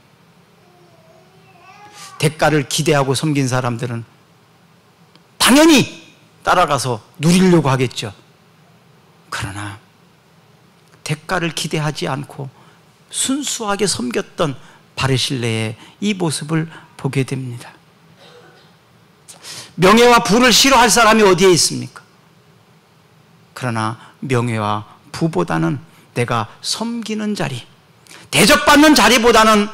대가를 기대하고 섬긴 사람들은 당연히 따라가서 누리려고 하겠죠. 그러나 대가를 기대하지 않고 순수하게 섬겼던 바르실레의 이 모습을 보게 됩니다. 명예와 부를 싫어할 사람이 어디에 있습니까? 그러나 명예와 부보다는 내가 섬기는 자리, 대접받는 자리보다는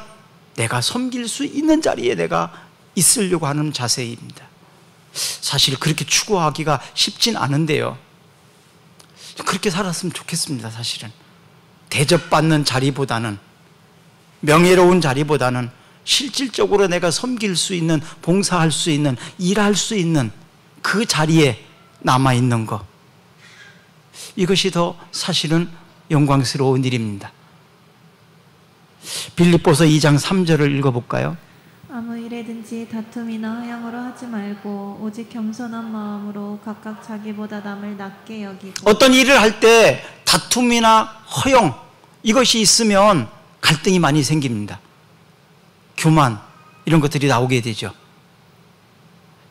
내가 섬길 수 있는 자리에 내가 있으려고 하는 자세입니다. 사실 그렇게 추구하기가 쉽진 않은데요, 그렇게 살았으면 좋겠습니다. 사실은 대접받는 자리보다는, 명예로운 자리보다는 실질적으로 내가 섬길 수 있는, 봉사할 수 있는, 일할 수 있는 그 자리에 남아있는 것, 이것이 더 사실은 영광스러운 일입니다. 빌립보서 2장 3절을 읽어볼까요?
아무 일에든지 다툼이나 허영으로 하지 말고 오직 겸손한 마음으로 각각 자기보다 남을 낮게 여기고.
어떤 일을 할 때 다툼이나 허영, 이것이 있으면 갈등이 많이 생깁니다. 교만, 이런 것들이 나오게 되죠.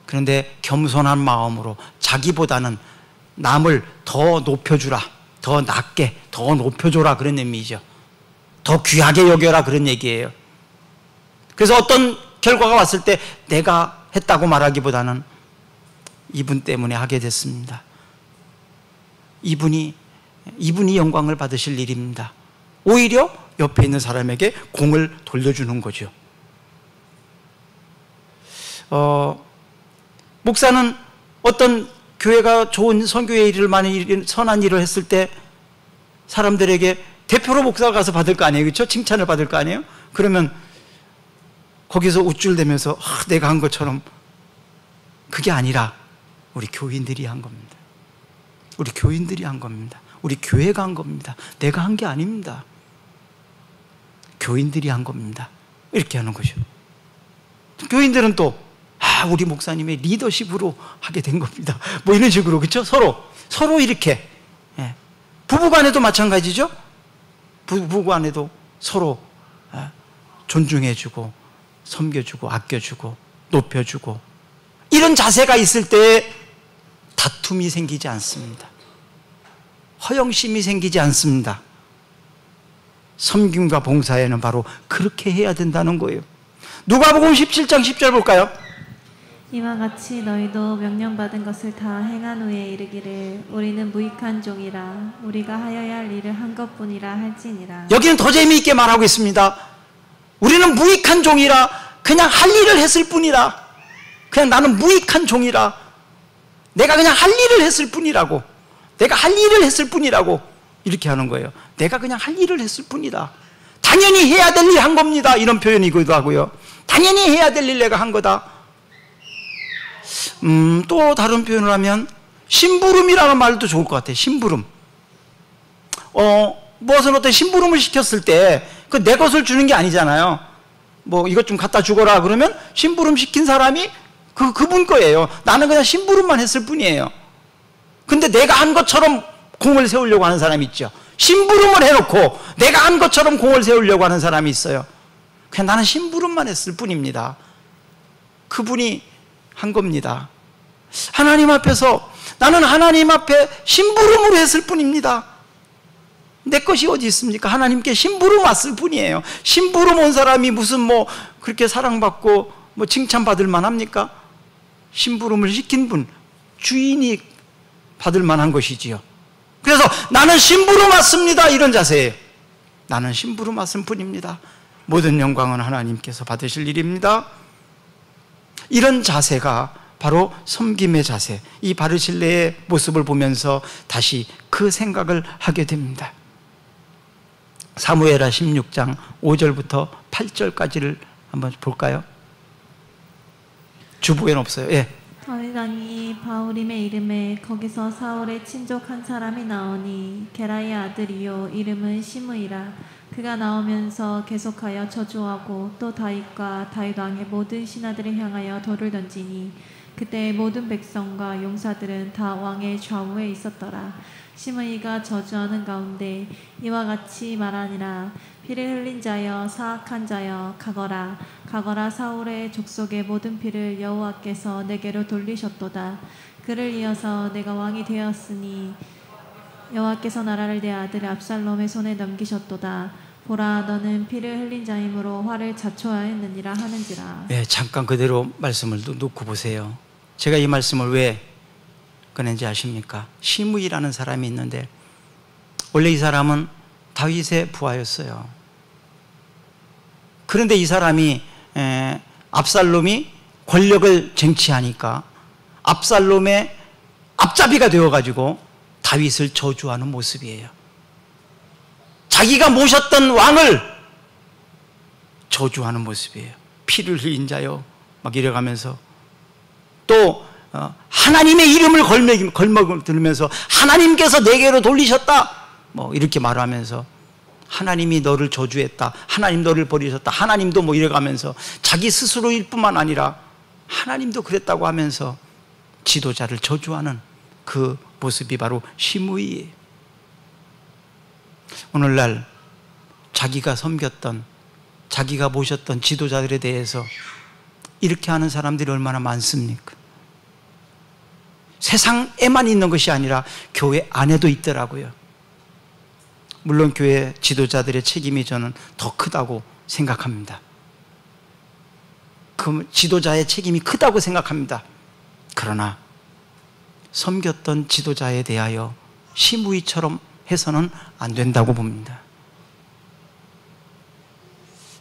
그런데 겸손한 마음으로 자기보다는 남을 더 높여주라, 더 낮게, 더 높여줘라, 그런 의미죠. 더 귀하게 여겨라, 그런 얘기예요. 그래서 어떤 결과가 왔을 때 내가 했다고 말하기보다는 이분 때문에 하게 됐습니다, 이분이 영광을 받으실 일입니다. 오히려 옆에 있는 사람에게 공을 돌려주는 거죠. 목사는 어떤 교회가 좋은 선교의 일을 많이, 선한 일을 했을 때 사람들에게 대표로 목사가 가서 받을 거 아니에요, 그렇죠? 칭찬을 받을 거 아니에요? 그러면 거기서 우쭐대면서 내가 한 것처럼, 그게 아니라 우리 교인들이 한 겁니다. 우리 교인들이 한 겁니다. 우리 교회가 한 겁니다. 내가 한 게 아닙니다. 교인들이 한 겁니다. 이렇게 하는 거죠. 교인들은 또 우리 목사님의 리더십으로 하게 된 겁니다, 뭐 이런 식으로, 그렇죠? 서로 이렇게. 부부간에도 마찬가지죠. 부부간에도 서로 존중해주고 섬겨주고 아껴주고 높여주고, 이런 자세가 있을 때 다툼이 생기지 않습니다. 허영심이 생기지 않습니다. 섬김과 봉사에는 바로 그렇게 해야 된다는 거예요. 누가복음 17장 10절 볼까요?
이와 같이 너희도 명령받은 것을 다 행한 후에 이르기를 우리는 무익한 종이라 우리가 하여야 할 일을 한 것뿐이라 할지니라.
여기는 더 재미있게 말하고 있습니다. 우리는 무익한 종이라, 그냥 할 일을 했을 뿐이라, 그냥 나는 무익한 종이라, 내가 그냥 할 일을 했을 뿐이라고, 내가 할 일을 했을 뿐이라고, 이렇게 하는 거예요. 내가 그냥 할 일을 했을 뿐이다. 당연히 해야 될 일 한 겁니다, 이런 표현이기도 하고요. 당연히 해야 될 일 내가 한 거다. 또 다른 표현을 하면 심부름이라는 말도 좋을 것 같아요. 심부름. 무엇은 어떤 심부름을 시켰을 때 그 내 것을 주는 게 아니잖아요. 뭐 이것 좀 갖다 주거라 그러면 심부름 시킨 사람이 그분 거예요. 나는 그냥 심부름만 했을 뿐이에요. 근데 내가 한 것처럼 공을 세우려고 하는 사람이 있죠. 심부름을 해놓고 내가 한 것처럼 공을 세우려고 하는 사람이 있어요. 그냥 나는 심부름만 했을 뿐입니다. 그분이 한 겁니다. 하나님 앞에서 나는 하나님 앞에 심부름으로 했을 뿐입니다. 내 것이 어디 있습니까? 하나님께 심부름 왔을 뿐이에요. 심부름 온 사람이 무슨 뭐 그렇게 사랑받고 뭐 칭찬받을 만합니까? 심부름을 시킨 분, 주인이 받을 만한 것이지요. 그래서 나는 심부름 왔습니다, 이런 자세예요. 나는 심부름 왔을 뿐입니다. 모든 영광은 하나님께서 받으실 일입니다. 이런 자세가 바로 섬김의 자세, 이 바르실레의 모습을 보면서 다시 그 생각을 하게 됩니다. 사무엘하 16장 5절부터 8절까지를 한번 볼까요? 주보에는 없어요. 예.
다윗 왕이 바후림의 이름에 거기서 사울의 친족 한 사람이 나오니 게라의 아들이요 이름은 시므이라. 그가 나오면서 계속하여 저주하고 또 다윗과 다윗 왕의 모든 신하들을 향하여 돌을 던지니 그때 모든 백성과 용사들은 다 왕의 좌우에 있었더라. 시므이가 저주하는 가운데 이와 같이 말하니라. 피를 흘린 자여 사악한 자여 가거라. 가거라. 사울의 족속의 모든 피를 여호와께서 내게로 돌리셨도다. 그를 이어서 내가 왕이 되었으니 여호와께서 나라를 내 아들 압살롬의 손에 넘기셨도다. 보라, 너는 피를 흘린 자이므로 화를 자초하였느니라 하는지라.
네, 잠깐 그대로 말씀을 놓고 보세요. 제가 이 말씀을 왜 꺼낸지 아십니까? 시므이라는 사람이 있는데 원래 이 사람은 다윗의 부하였어요. 그런데 이 사람이 압살롬이 권력을 쟁취하니까 압살롬의 앞잡이가 되어가지고 다윗을 저주하는 모습이에요. 자기가 모셨던 왕을 저주하는 모습이에요. 피를 흘린 자요 막 이래가면서 또 하나님의 이름을 걸먹을 들으면서 하나님께서 내게로 돌리셨다 뭐 이렇게 말하면서 하나님이 너를 저주했다, 하나님 너를 버리셨다, 하나님도 뭐 이래가면서 자기 스스로일 뿐만 아니라 하나님도 그랬다고 하면서 지도자를 저주하는 그 모습이 바로 시므이예요. 오늘날 자기가 섬겼던, 자기가 모셨던 지도자들에 대해서 이렇게 하는 사람들이 얼마나 많습니까? 세상에만 있는 것이 아니라 교회 안에도 있더라고요. 물론 교회 지도자들의 책임이 저는 더 크다고 생각합니다. 그 지도자의 책임이 크다고 생각합니다. 그러나 섬겼던 지도자에 대하여 시므이처럼 해서는 안 된다고 봅니다.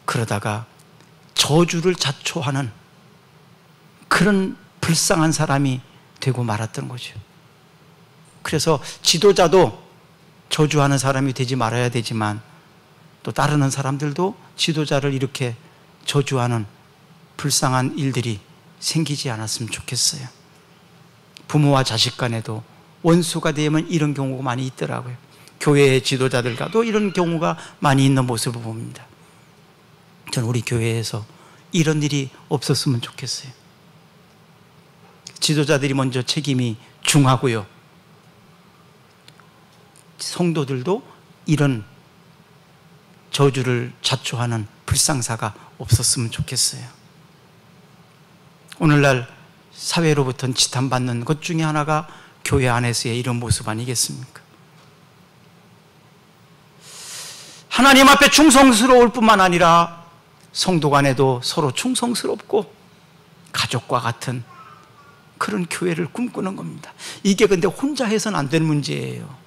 그러다가 저주를 자초하는 그런 불쌍한 사람이 되고 말았던 거죠. 그래서 지도자도 저주하는 사람이 되지 말아야 되지만 또 따르는 사람들도 지도자를 이렇게 저주하는 불쌍한 일들이 생기지 않았으면 좋겠어요. 부모와 자식 간에도 원수가 되면 이런 경우가 많이 있더라고요. 교회의 지도자들과도 이런 경우가 많이 있는 모습을 봅니다. 저는 우리 교회에서 이런 일이 없었으면 좋겠어요. 지도자들이 먼저 책임이 중하고요. 성도들도 이런 저주를 자초하는 불상사가 없었으면 좋겠어요. 오늘날 사회로부터 지탄받는 것 중에 하나가 교회 안에서의 이런 모습 아니겠습니까? 하나님 앞에 충성스러울 뿐만 아니라 성도 간에도 서로 충성스럽고 가족과 같은 그런 교회를 꿈꾸는 겁니다. 이게 근데 혼자 해서는 안 되는 문제예요.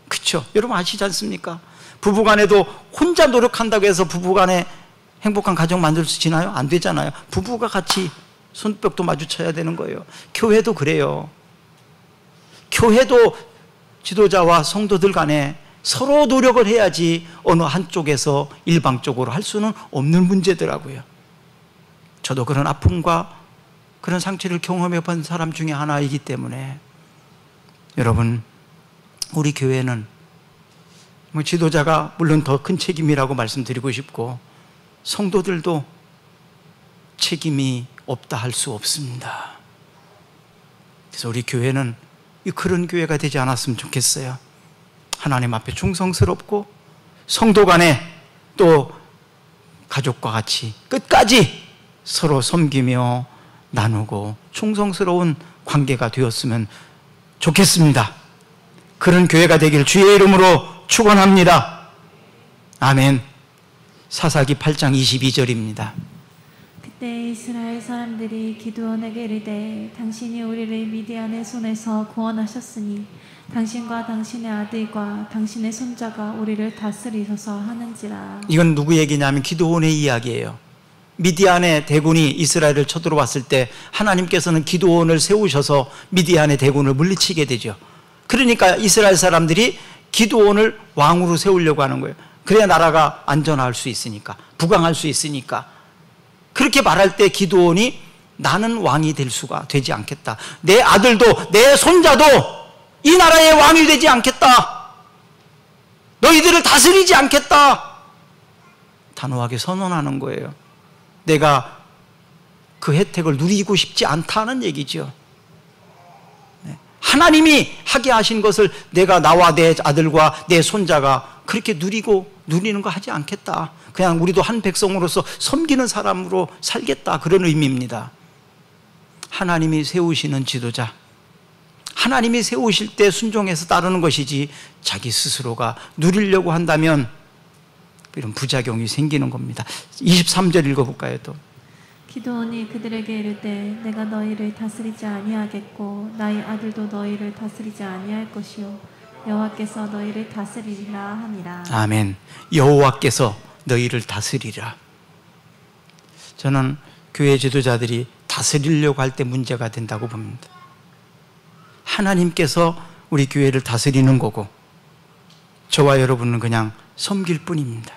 그렇죠? 여러분 아시지 않습니까? 부부간에도 혼자 노력한다고 해서 부부간에 행복한 가정 만들 수 있나요? 안 되잖아요. 부부가 같이 손뼉도 마주쳐야 되는 거예요. 교회도 그래요. 교회도 지도자와 성도들 간에 서로 노력을 해야지 어느 한쪽에서 일방적으로 할 수는 없는 문제더라고요. 저도 그런 아픔과 그런 상처를 경험해 본 사람 중에 하나이기 때문에 여러분, 우리 교회는 지도자가 물론 더 큰 책임이라고 말씀드리고 싶고 성도들도 책임이 없다 할 수 없습니다. 그래서 우리 교회는 그런 교회가 되지 않았으면 좋겠어요. 하나님 앞에 충성스럽고 성도 간에 또 가족과 같이 끝까지 서로 섬기며 나누고 충성스러운 관계가 되었으면 좋겠습니다. 그런 교회가 되길 주의 이름으로 축원합니다. 아멘. 사사기 8장 22절입니다.
그때 이스라엘 사람들이 기드온에게 이르되 당신이 우리를 미디안의 손에서 구원하셨으니 당신과 당신의 아들과 당신의 손자가 우리를 다스리소서 하는지라. 이건
누구 얘기냐면 기드온의 이야기예요. 미디안의 대군이 이스라엘을 쳐들어왔을 때 하나님께서는 기드온을 세우셔서 미디안의 대군을 물리치게 되죠. 그러니까 이스라엘 사람들이 기드온을 왕으로 세우려고 하는 거예요. 그래야 나라가 안전할 수 있으니까, 부강할 수 있으니까. 그렇게 말할 때 기드온이 나는 왕이 될 수가 되지 않겠다. 내 아들도 내 손자도 이 나라의 왕이 되지 않겠다. 너희들을 다스리지 않겠다. 단호하게 선언하는 거예요. 내가 그 혜택을 누리고 싶지 않다는 얘기죠. 하나님이 하게 하신 것을 내가 나와 내 아들과 내 손자가 그렇게 누리는 거 하지 않겠다. 그냥 우리도 한 백성으로서 섬기는 사람으로 살겠다. 그런 의미입니다. 하나님이 세우시는 지도자, 하나님이 세우실 때 순종해서 따르는 것이지 자기 스스로가 누리려고 한다면 이런 부작용이 생기는 겁니다. 23절 읽어볼까요? 또
기드온이 그들에게 이르되 내가 너희를 다스리지 아니하겠고 나의 아들도 너희를 다스리지 아니할 것이요 여호와께서 너희를 다스리리라 하니라.
아멘. 여호와께서 너희를 다스리라. 저는 교회 지도자들이 다스리려고 할 때 문제가 된다고 봅니다. 하나님께서 우리 교회를 다스리는 거고 저와 여러분은 그냥 섬길 뿐입니다.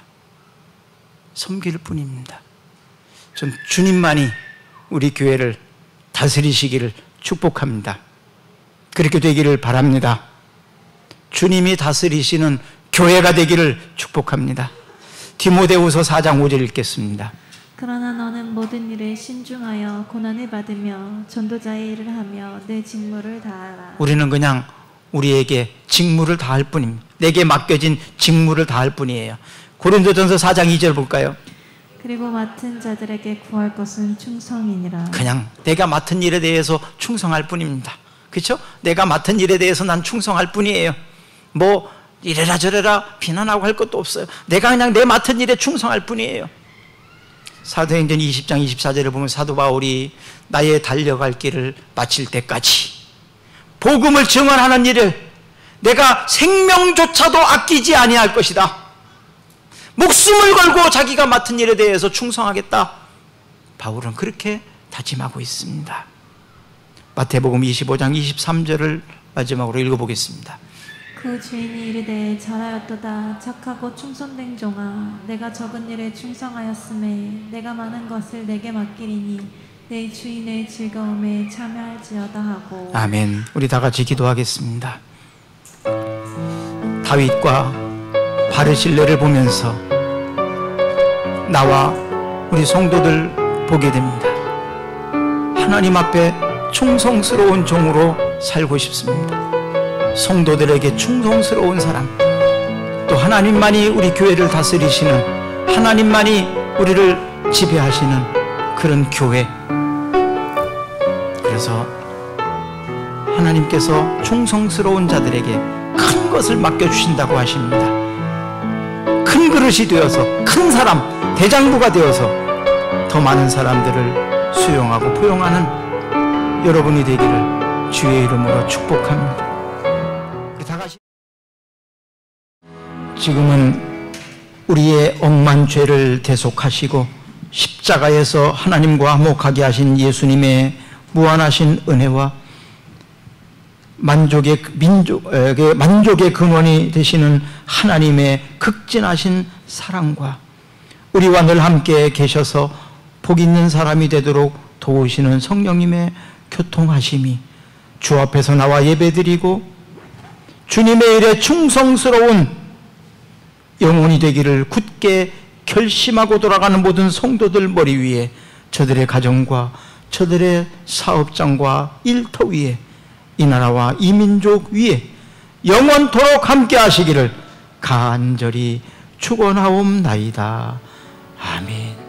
섬길 뿐입니다. 좀 주님만이 우리 교회를 다스리시기를 축복합니다. 그렇게 되기를 바랍니다. 주님이 다스리시는 교회가 되기를 축복합니다. 디모데후서 4장 5절 읽겠습니다.
그러나 너는 모든 일에 신중하여 고난을 받으며 전도자의 일을 하며 내 직무를 다하라.
우리는 그냥 우리에게 직무를 다할 뿐입니다. 내게 맡겨진 직무를 다할 뿐이에요. 고린도전서 4장 2절 볼까요?
그리고 맡은 자들에게 구할 것은 충성이니라.
그냥 내가 맡은 일에 대해서 충성할 뿐입니다. 그렇죠? 내가 맡은 일에 대해서 난 충성할 뿐이에요. 뭐 이래라 저래라 비난하고 할 것도 없어요. 내가 그냥 내 맡은 일에 충성할 뿐이에요. 사도행전 20장 24절을 보면 사도 바울이 나의 달려갈 길을 마칠 때까지 복음을 증언하는 일을 내가 생명조차도 아끼지 아니할 것이다. 목숨을 걸고 자기가 맡은 일에 대해서 충성하겠다. 바울은 그렇게 다짐하고 있습니다. 마태복음 25장 23절을 마지막으로 읽어보겠습니다.
그 주인이 이르되 잘하였도다 착하고 충성된 종아 내가 적은 일에 충성하였음에 내가 많은 것을 내게 맡기리니 내 주인의 즐거움에 참여할지어다 하고.
아멘. 우리 다 같이 기도하겠습니다. 다윗과 바르실레를 보면서 나와 우리 성도들 보게 됩니다. 하나님 앞에 충성스러운 종으로 살고 싶습니다. 성도들에게 충성스러운 사람, 또 하나님만이 우리 교회를 다스리시는, 하나님만이 우리를 지배하시는 그런 교회. 그래서 하나님께서 충성스러운 자들에게 큰 것을 맡겨주신다고 하십니다. 큰 그릇이 되어서, 큰 사람, 대장부가 되어서 더 많은 사람들을 수용하고 포용하는 여러분이 되기를 주의 이름으로 축복합니다. 지금은 우리의 억만 죄를 대속하시고 십자가에서 하나님과 화목하게 하신 예수님의 무한하신 은혜와 만족의 근원이 되시는 하나님의 극진하신 사랑과 우리와 늘 함께 계셔서 복 있는 사람이 되도록 도우시는 성령님의 교통하심이 주 앞에서 나와 예배드리고 주님의 일에 충성스러운 영혼이 되기를 굳게 결심하고 돌아가는 모든 성도들 머리 위에, 저들의 가정과 저들의 사업장과 일터 위에, 이 나라와 이 민족 위에 영원토록 함께 하시기를 간절히 축원하옵나이다. 아멘.